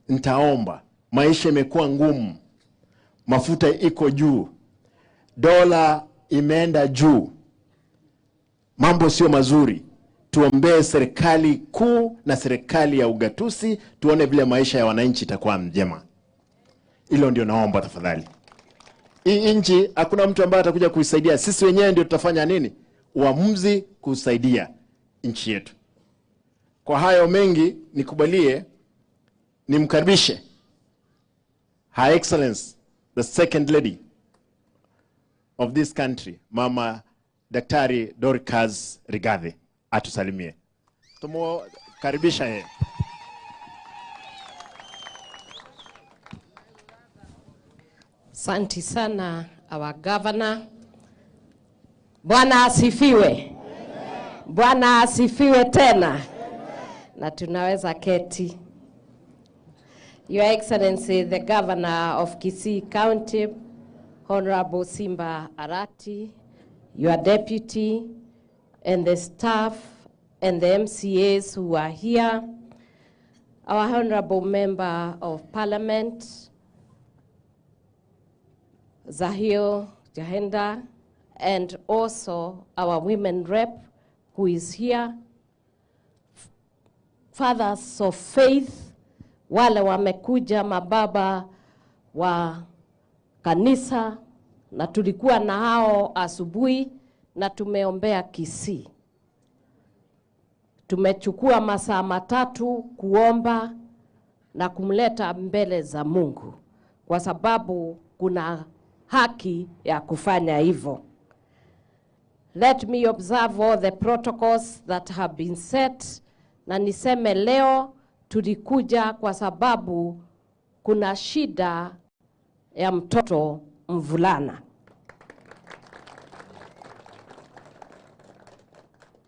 nitaomba. Maisha imekuwa ngumu. Mafuta iko juu. Dola imeenda juu. Mambo sio mazuri. Tuombee serikali kuu na serikali ya ugatuzi, tuone vile maisha ya wananchi itakuwa njema. Hilo ndio naomba tafadhali. Hii nchi hakuna mtu ambaye atakuja kuisaidia. Sisi wenyewe ndio tutafanya nini? Uamuzi kusaidia nchi yetu. Kwa hayo mengi nikubalie nimkaribishe Her Excellency the Second Lady of this country, Mama Daktari Dorcas Rigathi, atusalimie. Karibisha yeye. Asante sana our governor. Bwana asifiwe. Bwana asifiwe tena. Na tunaweza keti. Your Excellency the Governor of Kisii County, Honorable Simba Arati, your deputy and the staff and the MCAs who are here, our Honorable Member of Parliament, Zahil Jahenda, and also our women rep who is here, fathers of faith, wale wamekuja mababa wa kanisa, na tulikuwa na hao asubuhi na tumeombea Kisii. Tumechukua masaa matatu kuomba na kumleta mbele za Mungu kwa sababu kuna haki ya kufanya hivyo. Let me observe all the protocols that have been set, na niseme leo tulikuja kwa sababu kuna shida ya mtoto mvulana.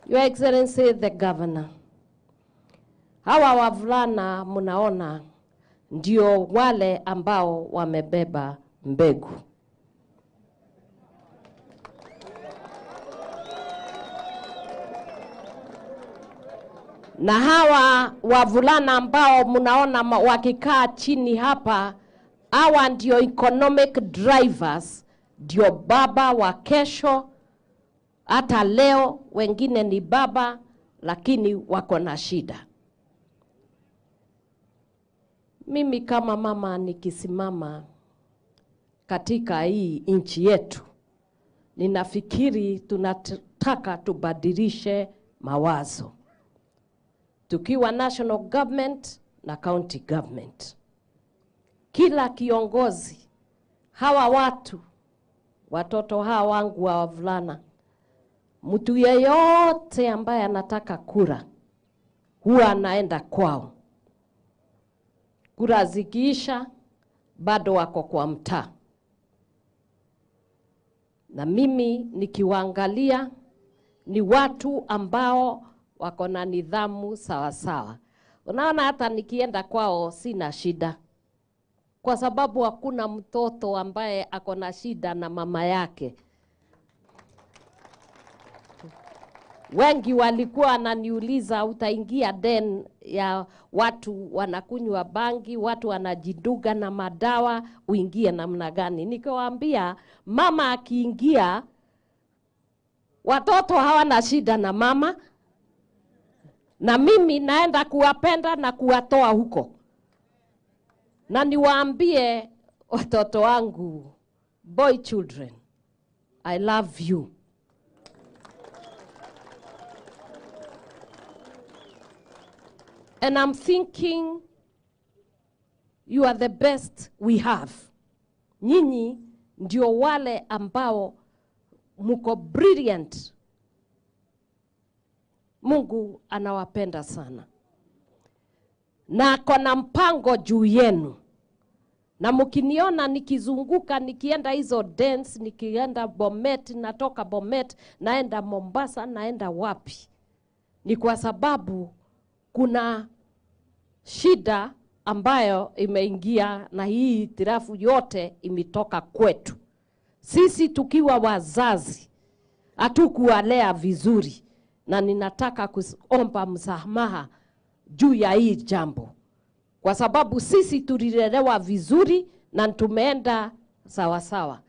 Your Excellency the Governor, hawa wavulana mnaona ndio wale ambao wamebeba mbegu. Na hawa wavulana ambao mnaona wakikaa chini hapa, hawa ndio economic drivers, ndio baba wa kesho. Hata leo wengine ni baba lakini wako na shida. Mimi kama mama nikisimama katika hii nchi yetu, ninafikiri tunataka tubadilishe mawazo. Tukiwa national government na county government, kila kiongozi, hawa watu, watoto hawa wangu wa wavulana, mtu yeyote ambaye anataka kura, huwa anaenda kwao. Kura zikiisha, bado wako kwa mtaa. Na mimi nikiwaangalia, ni watu ambao wako na nidhamu sawa sawa. Unaona hata nikienda kwao sina shida, kwa sababu hakuna mtoto ambaye ako na shida na mama yake. Wengi walikuwa wananiuliza, utaingia den ya watu wanakunywa bangi, watu wanajiduga na madawa, uingie namna gani? Nikawaambia mama akiingia, watoto hawana shida na mama, na mimi naenda kuwapenda na kuwatoa huko. Na niwaambie watoto wangu, boy children, I love you. And I'm thinking you are the best we have. Nyinyi ndio wale ambao muko brilliant. Mungu anawapenda sana. Na kona mpango juu yenu. Na mkiniona nikizunguka, nikienda hizo dance, nikienda Bomet, natoka Bomet, naenda Mombasa, naenda wapi, ni kwa sababu kuna shida ambayo imeingia, na hii tirafu yote imetoka kwetu. Sisi tukiwa wazazi hatukuwalea vizuri, na ninataka kuomba msamaha juu ya hii jambo. kwa sababu sisi tulilelewa vizuri na tumeenda sawa sawa.